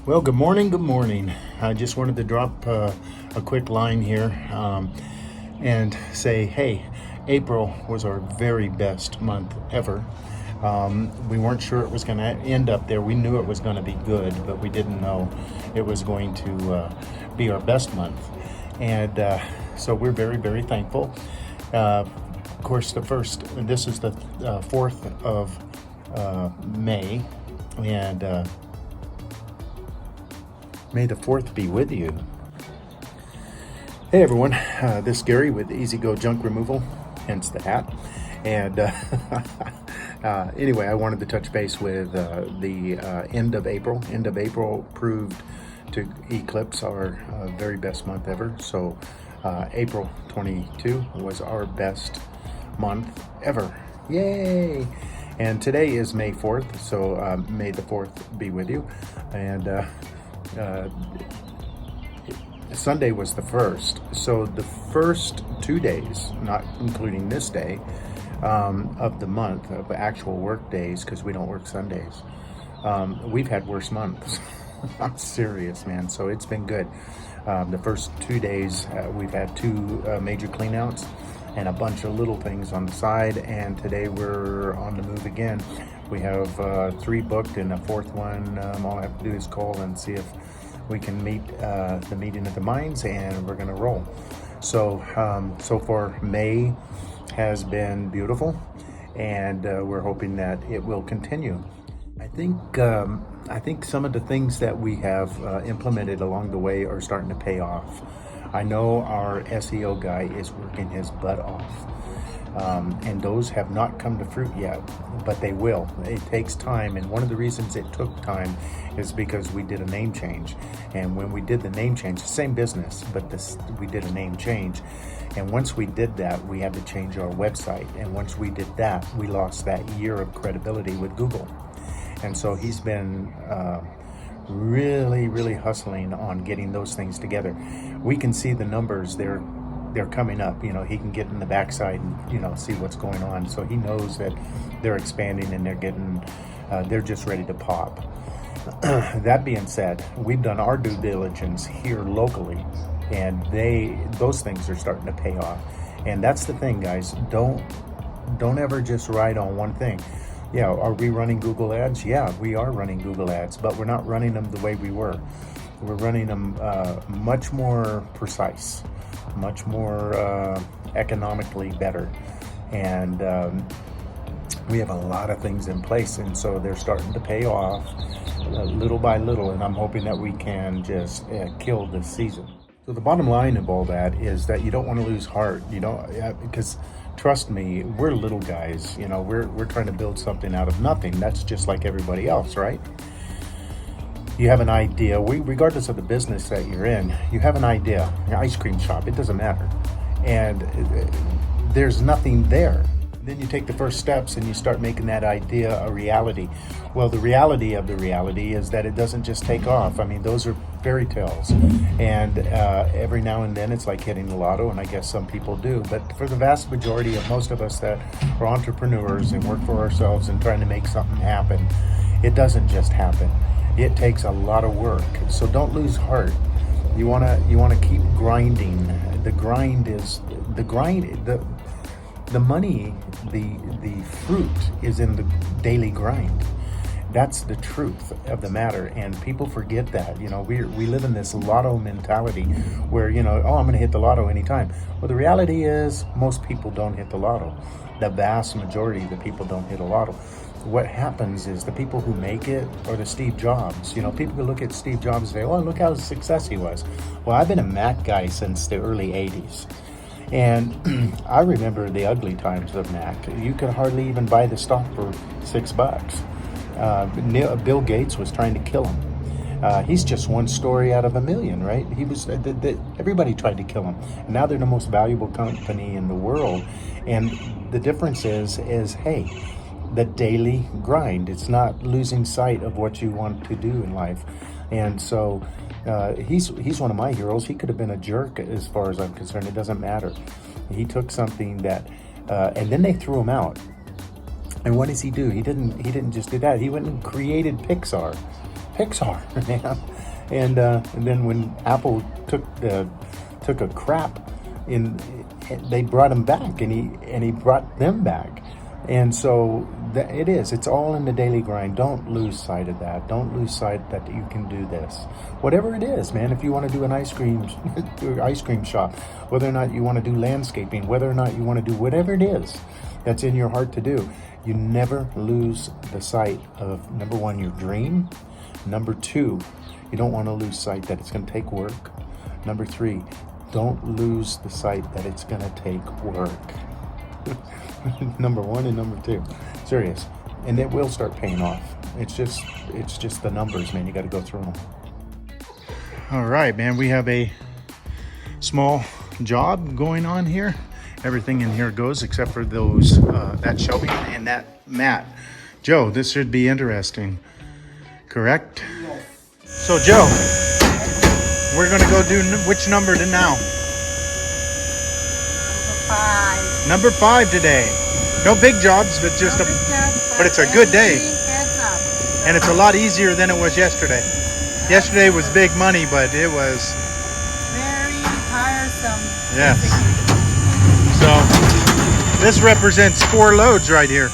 Well, good morning. Good morning. I just wanted to drop a quick line here and say, hey, April was our very best month ever. We weren't sure it was going to end up there. We knew it was going to be good, but we didn't know it was going to be our best month. And so we're very, very thankful. Of course, this is the 4th of May, and may the 4th be with you. Hey everyone, this is Gary with Easy Go Junk Removal, hence the hat. And anyway, I wanted to touch base with the end of April. End of April proved to eclipse our very best month ever. So April 22 was our best month ever. Yay! And today is May 4th, so may the 4th be with you. And Sunday was the first, so the first 2 days, not including this day, of the month of actual work days, because we don't work Sundays, we've had worse months. I'm serious, man. So it's been good. The first 2 days, we've had two major cleanouts and a bunch of little things on the side, and today we're on the move again. We have 3 booked and a 4th one. All I have to do is call and see if we can meet the meeting of the minds, and we're gonna roll. So so far May has been beautiful, and we're hoping that it will continue. I think some of the things that we have implemented along the way are starting to pay off. I know our SEO guy is working his butt off, and those have not come to fruit yet, but they will. It takes time, and one of the reasons it took time is because we did a name change. And when we did the name change, same business, but we did a name change. And once we did that, we had to change our website. And once we did that, we lost that year of credibility with Google. And so he's been really hustling on getting those things together. We can see the numbers, they're coming up. He can get in the backside and see what's going on. So he knows that they're expanding, and they're just ready to pop. That being said, we've done our due diligence here locally, and those things are starting to pay off. And that's the thing, guys. Don't ever just ride on one thing. Yeah, are we running Google ads? Yeah, we are running Google ads, but we're not running them the way we were. We're running them much more precise, much more economically better. And we have a lot of things in place, and so they're starting to pay off little by little, and I'm hoping that we can just kill this season. So the bottom line of all that is that you don't want to lose heart, because trust me, we're little guys. We're trying to build something out of nothing. That's just like everybody else, right? You have an idea, regardless of the business that you're in, you have an idea, an ice cream shop, it doesn't matter. And there's nothing there. Then you take the first steps and you start making that idea a reality. Well, the reality of the reality is that it doesn't just take off. I mean, those are fairy tales. And every now and then it's like hitting the lotto, and I guess some people do. But for the vast majority of most of us that are entrepreneurs and work for ourselves and trying to make something happen, it doesn't just happen. It takes a lot of work. So don't lose heart. You wanna keep grinding. The money, the fruit is in the daily grind. That's the truth of the matter, and people forget that. We live in this lotto mentality where, I'm gonna hit the lotto anytime. Well, the reality is most people don't hit the lotto. The vast majority of the people don't hit a lotto. What happens is the people who make it are the Steve Jobs. People who look at Steve Jobs and say, oh, look how success he was. Well, I've been a Mac guy since the early 80s. And I remember the ugly times of Mac. You could hardly even buy the stock for $6. Bill Gates was trying to kill him. He's just one story out of a million, right? Everybody tried to kill him. And now they're the most valuable company in the world. And the difference is, hey, the daily grind. It's not losing sight of what you want to do in life. And so he's one of my heroes. He could have been a jerk as far as I'm concerned. It doesn't matter. He took something that, and then they threw him out. And what does he do? He didn't just do that. He went and created Pixar. Pixar, man. And then when Apple took a crap in, they brought him back, and he brought them back. And so it's all in the daily grind. Don't lose sight of that. Don't lose sight that you can do this. Whatever it is, man, if you want to do an ice cream shop, whether or not you want to do landscaping, whether or not you want to do whatever it is that's in your heart to do, you never lose the sight of, number one, your dream. Number two, you don't want to lose sight that it's going to take work. Number three, don't lose the sight that it's going to take work. Number one and number two. Serious. And it will start paying off. It's just the numbers, man. You got to go through them. All right, man. We have a small job going on here. Everything in here goes except for those, that shelving and that mat. Joe, this should be interesting. Correct? Yes. So, Joe, we're going to go do which number to now? Five. Number 5 today. No big jobs, but just but it's a good day. And it's a lot easier than it was yesterday. Yesterday was big money, but it was Very tiresome. yes. So this represents 4 loads right here.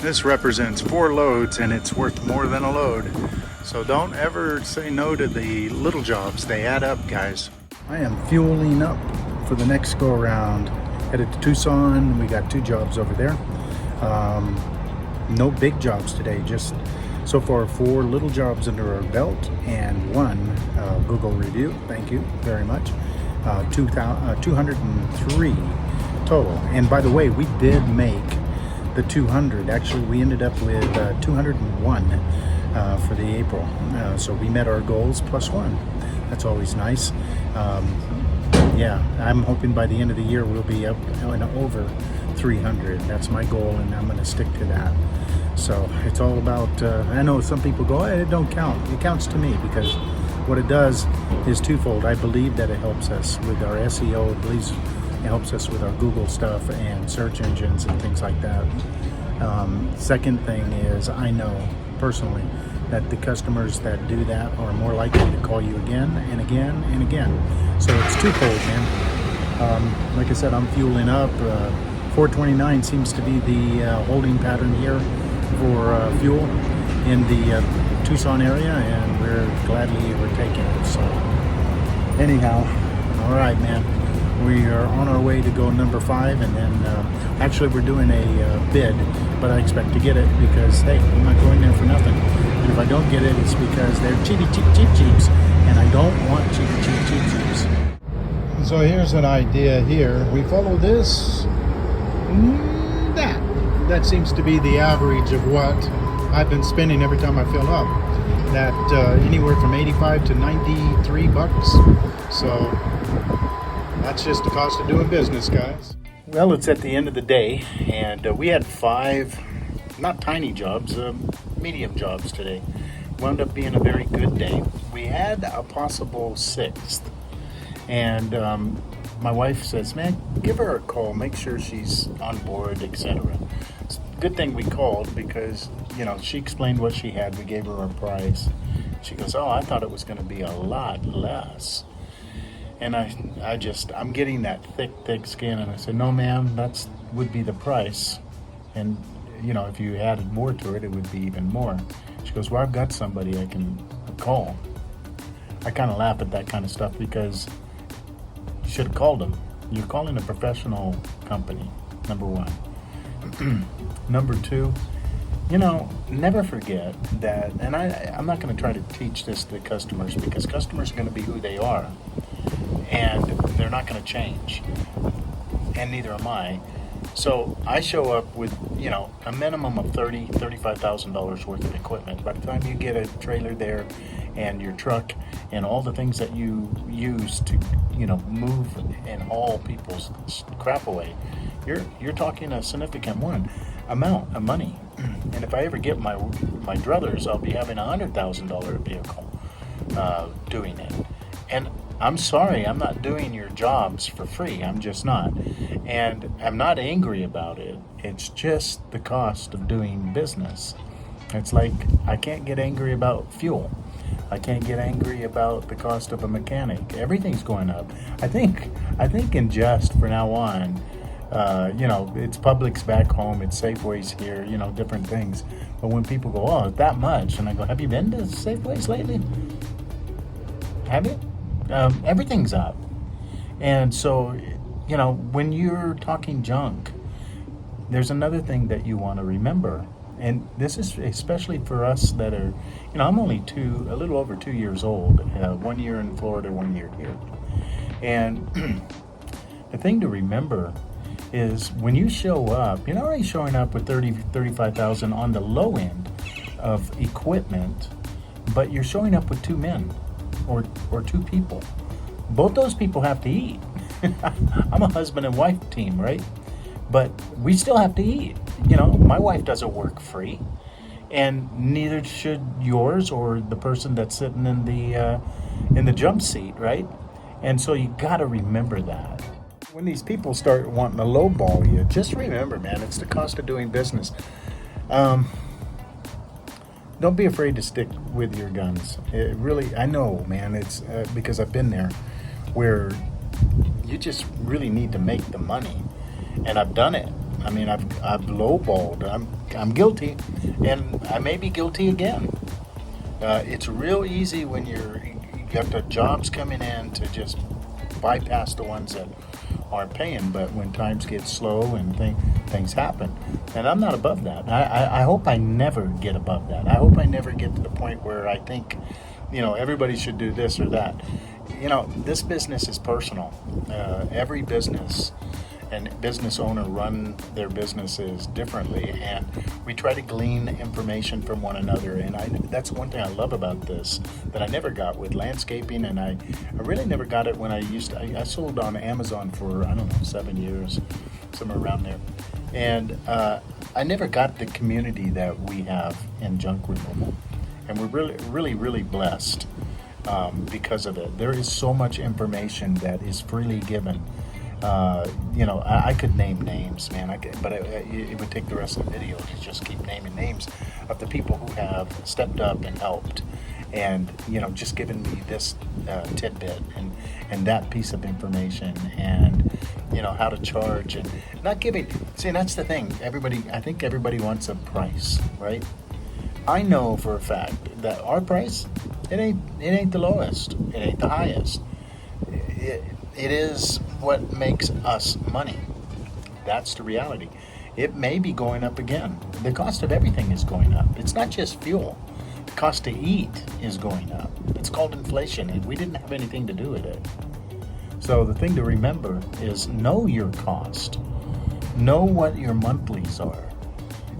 This represents 4 loads, and it's worth more than a load. So don't ever say no to the little jobs. They add up, guys. I am fueling up for the next go around. Headed to Tucson. We got 2 jobs over there. No big jobs today, just so far 4 little jobs under our belt and 1 Google review. Thank you very much. 203 total. And by the way, we did make the 200. Actually, we ended up with 201 for the April. So we met our goals plus 1. That's always nice. Yeah, I'm hoping by the end of the year we'll be up and over 300. That's my goal, and I'm going to stick to that. So it's all about, I know some people go, it don't count. It counts to me because what it does is twofold. I believe that it helps us with our SEO. It helps us with our Google stuff and search engines and things like that. Second thing is, I know personally that the customers that do that are more likely to call you again and again and again. So it's twofold, man. Like I said, I'm fueling up. 429 seems to be the holding pattern here for fuel in the Tucson area, and we're gladly overtaking it. So anyhow, all right, man. We are on our way to go number 5, and then actually we're doing a bid, but I expect to get it because, hey, I'm not going there for nothing. And if I don't get it, it's because they're cheaps, and I don't want cheaps. So here's an idea here. We follow this, that seems to be the average of what I've been spending every time I fill up. That anywhere from 85 to 93 bucks. So that's just the cost of doing business, guys. Well, it's at the end of the day, and we had 5, not tiny jobs, medium jobs today. Wound up being a very good day. We had a possible 6th, and my wife says, man, give her a call, make sure she's on board, etc. Good thing we called because, she explained what she had. We gave her a price. She goes, oh, I thought it was going to be a lot less. And I'm getting that thick skin. And I said, no, ma'am, that would be the price. And, if you added more to it, it would be even more. She goes, well, I've got somebody I can call. I kind of laugh at that kind of stuff because you should have called them. You're calling a professional company, number 1. Number 2, never forget that, and I'm not going to try to teach this to customers because customers are going to be who they are, and they're not going to change, and neither am I. So I show up with, a minimum of $35,000 worth of equipment. By the time you get a trailer there and your truck and all the things that you use to, move and haul people's crap away, you're talking a significant amount of money. And if I ever get my druthers, I'll be having a $100,000 vehicle doing it. And I'm sorry, I'm not doing your jobs for free. I'm just not. And I'm not angry about it. It's just the cost of doing business. It's like I can't get angry about fuel. I can't get angry about the cost of a mechanic. Everything's going up. I think in Just for now on, it's Publix back home, it's Safeways here, different things. But when people go, oh, that much, and I go, have you been to Safeways lately? Have you? Everything's up. And so, when you're talking junk, there's another thing that you want to remember. And this is especially for us that are, I'm only a little over 2 years old, 1 year in Florida, 1 year here. And the thing to remember is when you show up, you're not already showing up with 35,000 on the low end of equipment, but you're showing up with two men or two people. Both those people have to eat. I'm a husband and wife team, right? But we still have to eat. My wife doesn't work free, and neither should yours or the person that's sitting in the jump seat, right? And so you got to remember that. When these people start wanting to lowball you, just remember, man, it's the cost of doing business. Don't be afraid to stick with your guns. It really, I know, man, it's because I've been there, where you just really need to make the money, and I've done it. I mean, I've lowballed. I'm guilty, and I may be guilty again. It's real easy when you got the jobs coming in to just bypass the ones that aren't paying. But when times get slow and things happen, and I'm not above that. I hope I never get above that. I hope I never get to the point where I think, everybody should do this or that. This business is personal. Every business and business owner run their businesses differently, and we try to glean information from one another. And that's one thing I love about this that I never got with landscaping, and I really never got it when I sold on Amazon for 7 years, somewhere around there. And I never got the community that we have in junk removal, and we're really, really, really blessed because of it. There is so much information that is freely given. I could name names, man. But it would take the rest of the video to just keep naming names of the people who have stepped up and helped, and just given me this tidbit and that piece of information, and how to charge, and not giving. See, that's the thing. I think everybody wants a price, right? I know for a fact that our price, it ain't the lowest, it ain't the highest. It is what makes us money. That's the reality. It may be going up again. The cost of everything is going up. It's not just fuel. The cost to eat is going up. It's called inflation, and we didn't have anything to do with it. So the thing to remember is know your cost. Know what your monthlies are.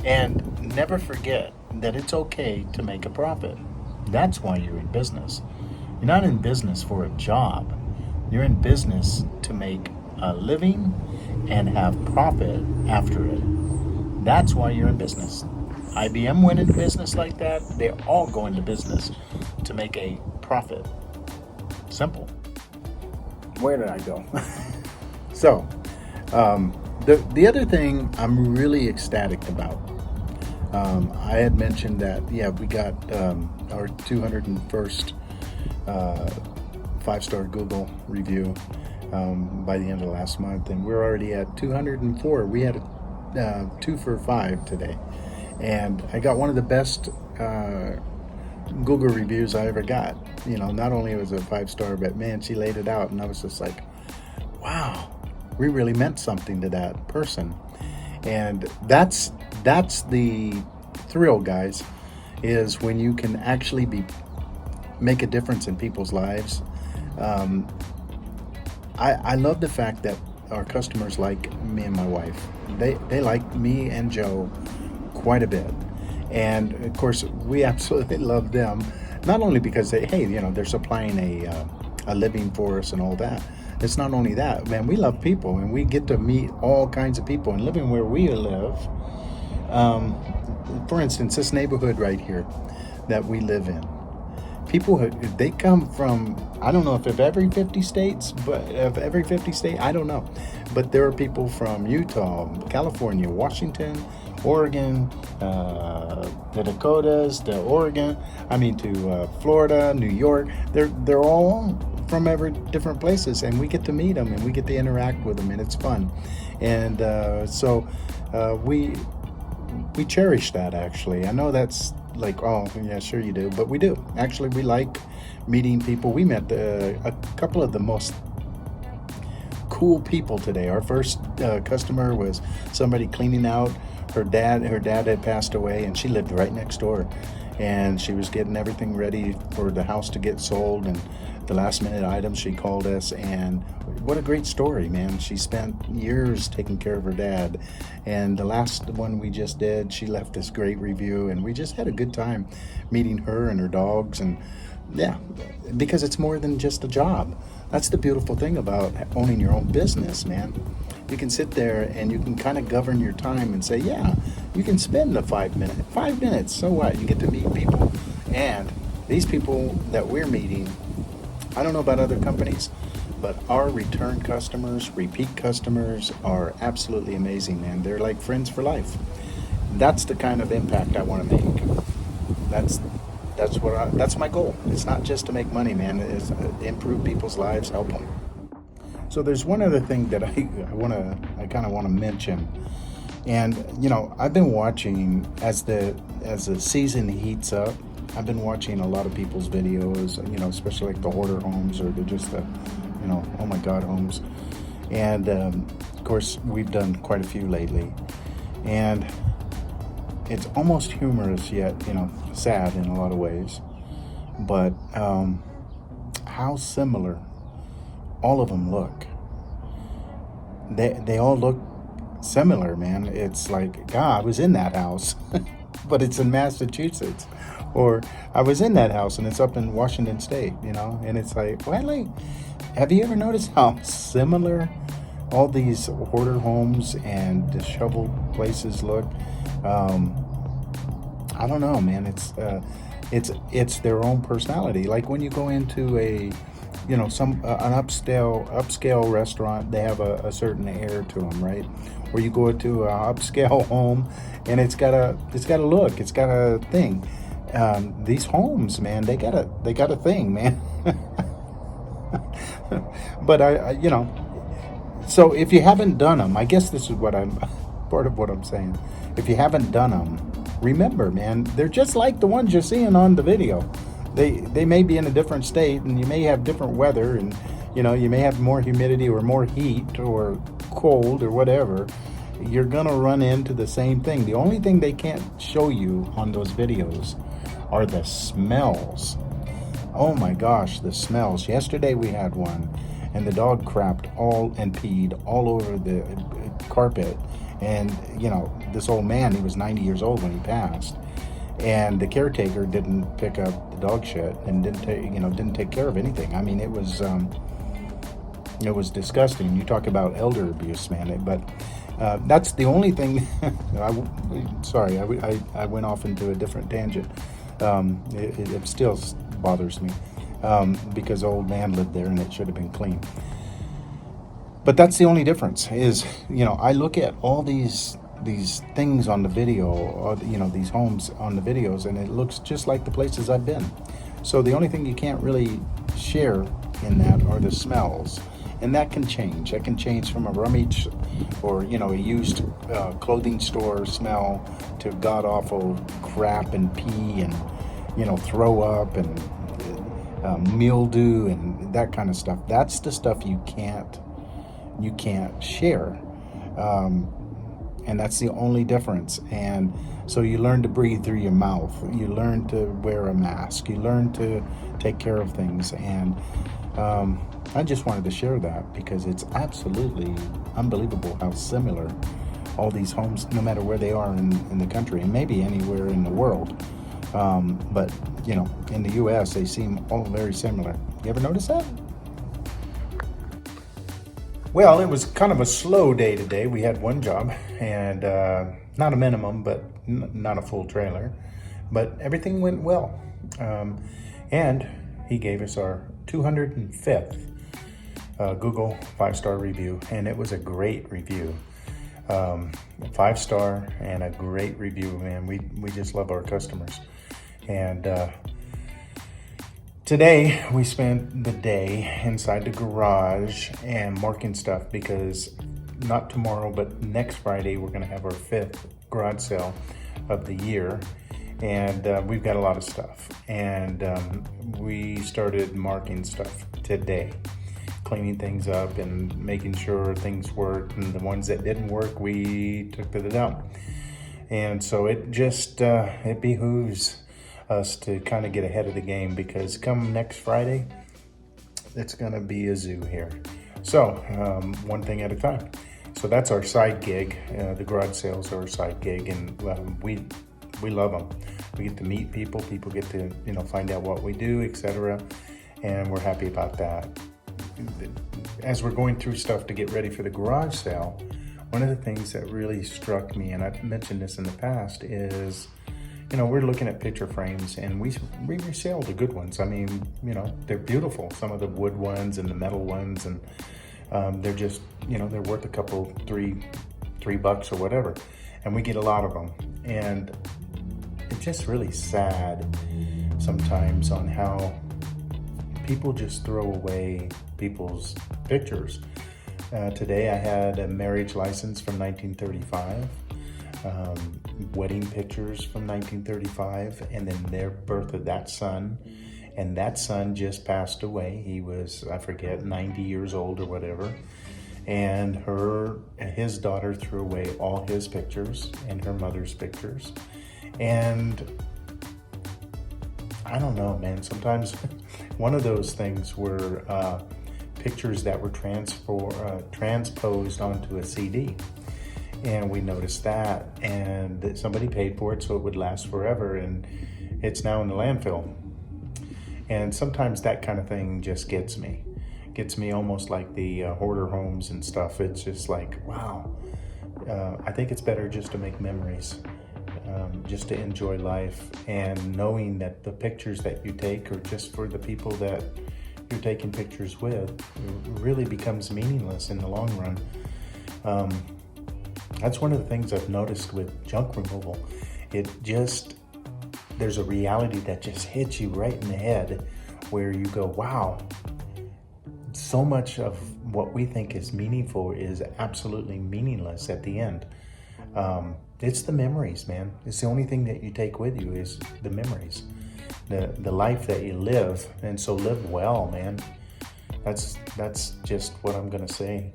And never forget that it's okay to make a profit. That's why you're in business. You're not in business for a job. You're in business to make a living and have profit after it. That's why you're in business. IBM went into business like that. They all go into business to make a profit. Simple. Where did I go? So, the other thing I'm really ecstatic about, I had mentioned that, we got our 201st 5-star Google review by the end of last month, and we're already at 204. We had a 2 for 5 today, and I got one of the best Google reviews I ever got. Not only was it a 5-star, but man, she laid it out, and I was just like, wow, we really meant something to that person. And that's the thrill, guys, is when you can actually make a difference in people's lives. I love the fact that our customers like me and my wife. They like me and Joe quite a bit, and of course we absolutely love them. Not only because they're supplying a living for us and all that. It's not only that, man. We love people, and we get to meet all kinds of people. And living where we live, for instance, this neighborhood right here that we live in. People, they come from, I don't know if of every 50 states, I don't know. But there are people from Utah, California, Washington, Oregon, the Dakotas, to Oregon, to Florida, New York. They're all from every different places, and we get to meet them and we get to interact with them, and it's fun. And so we cherish that, actually. I know that's like, oh yeah, sure you do, but we do. Actually, we like meeting people. We met a couple of the most cool people today. Our first customer was somebody cleaning out her dad. Her dad had passed away, and she lived right next door, and she was getting everything ready for the house to get sold, and the last minute items. She called us, and what a great story, man. She spent years taking care of her dad, and the last one we just did, she left this great review, and we just had a good time meeting her and her dogs. And yeah, because it's more than just a job. That's the beautiful thing about owning your own business, man. You can sit there and you can kind of govern your time and say, yeah, you can spend the 5 minutes, so what? You get to meet people. And these people that we're meeting, I don't know about other companies, but our return customers, repeat customers are absolutely amazing, man. They're like friends for life. That's the kind of impact I want to make. That's my goal. It's not just to make money, man. It's improve people's lives, help them. So there's one other thing that I kind of want to mention. And I've been watching as the season heats up. I've been watching a lot of people's videos, especially like the hoarder homes, or just the, oh my God homes. And of course, we've done quite a few lately. And it's almost humorous yet, sad in a lot of ways. But how similar all of them look. They all look similar, man. It's like, God, I was in that house, but it's in Massachusetts. Or I was in that house and it's up in Washington State, and it's like, well, have you ever noticed how similar all these hoarder homes and disheveled places look? I don't know, man. It's their own personality. Like when you go into an upscale restaurant, they have a certain air to them, right? Or you go to an upscale home and it's got a look, it's got a thing. These homes, man, they got a thing, man. But so if you haven't done them, I guess this is part of what I'm saying. If you haven't done them, remember, man, they're just like the ones you're seeing on the video. They may be in a different state, and you may have different weather, and you may have more humidity or more heat or cold or whatever. You're gonna run into the same thing. The only thing they can't show you on those videos are the smells. Oh my gosh, the smells. Yesterday we had one, and the dog crapped and peed all over the carpet. And this old man, he was 90 years old when he passed, and the caretaker didn't pick up the dog shit and didn't take care of anything. I mean, it was disgusting. You talk about elder abuse, man. But that's the only thing. Sorry, I went off into a different tangent. It still bothers me because the old man lived there and it should have been clean. But that's the only difference is, I look at all these things on the video, or, these homes on the videos, and it looks just like the places I've been. So the only thing you can't really share in that are the smells. And that can change. That can change from a rummage or, a used clothing store smell to god-awful crap and pee and, throw up and mildew and that kind of stuff. That's the stuff you can't share. And that's the only difference. And so you learn to breathe through your mouth. You learn to wear a mask. You learn to take care of things. And I just wanted to share that because it's absolutely unbelievable how similar all these homes, no matter where they are in the country, and maybe anywhere in the world. But, in the U.S., they seem all very similar. You ever notice that? Well, it was kind of a slow day today. We had one job, and not a minimum, but not a full trailer. But everything went well. And he gave us our 205th Google 5-star review, and it was a great review. 5-star and a great review, man. We just love our customers. And today we spent the day inside the garage and marking stuff, because not tomorrow, but next Friday, we're going to have our 5th garage sale of the year. And we've got a lot of stuff. And we started marking stuff today, cleaning things up and making sure things worked. And the ones that didn't work, we took to the dump. And so it just, it behooves us to kind of get ahead of the game, because come next Friday, it's going to be a zoo here. So one thing at a time. So that's our side gig. The garage sales are our side gig, and we love them. We get to meet people. People get to find out what we do, etc. And we're happy about that. As we're going through stuff to get ready for the garage sale, one of the things that really struck me, and I've mentioned this in the past, is we're looking at picture frames, and we resell the good ones. I mean, they're beautiful. Some of the wood ones and the metal ones, and they're just, they're worth a couple, $3 or whatever. And we get a lot of them. And it's just really sad sometimes on how people just throw away people's pictures. Today I had a marriage license from 1935, wedding pictures from 1935, and then their birth of that son. And that son just passed away. He was, I forget, 90 years old or whatever. And his daughter threw away all his pictures and her mother's pictures. And I don't know, man, sometimes one of those things were pictures that were transposed onto a CD. And we noticed that, and somebody paid for it so it would last forever, and it's now in the landfill. And sometimes that kind of thing just gets me almost like the hoarder homes and stuff. It's just like, wow. I think it's better just to make memories, just to enjoy life, and knowing that the pictures that you take are just for the people that you're taking pictures with. It really becomes meaningless in the long run. That's one of the things I've noticed with junk removal. There's a reality that just hits you right in the head, where you go, wow, so much of what we think is meaningful is absolutely meaningless at the end. It's the memories, man. It's the only thing that you take with you is the memories, the life that you live. And so live well, man. That's just what I'm gonna say.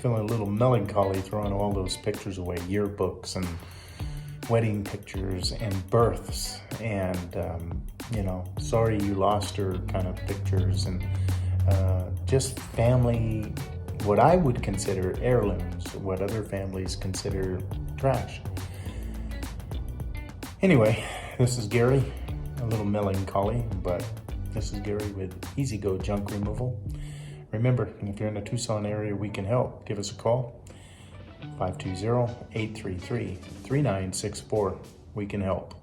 Feeling a little melancholy throwing all those pictures away, yearbooks and wedding pictures and births and sorry you lost her kind of pictures, and just family, what I would consider heirlooms, what other families consider trash. Anyway, this is Gary, a little melancholy, but this is Gary with Easy Go Junk Removal. Remember, if you're in the Tucson area, we can help. Give us a call, 520-833-3964. We can help.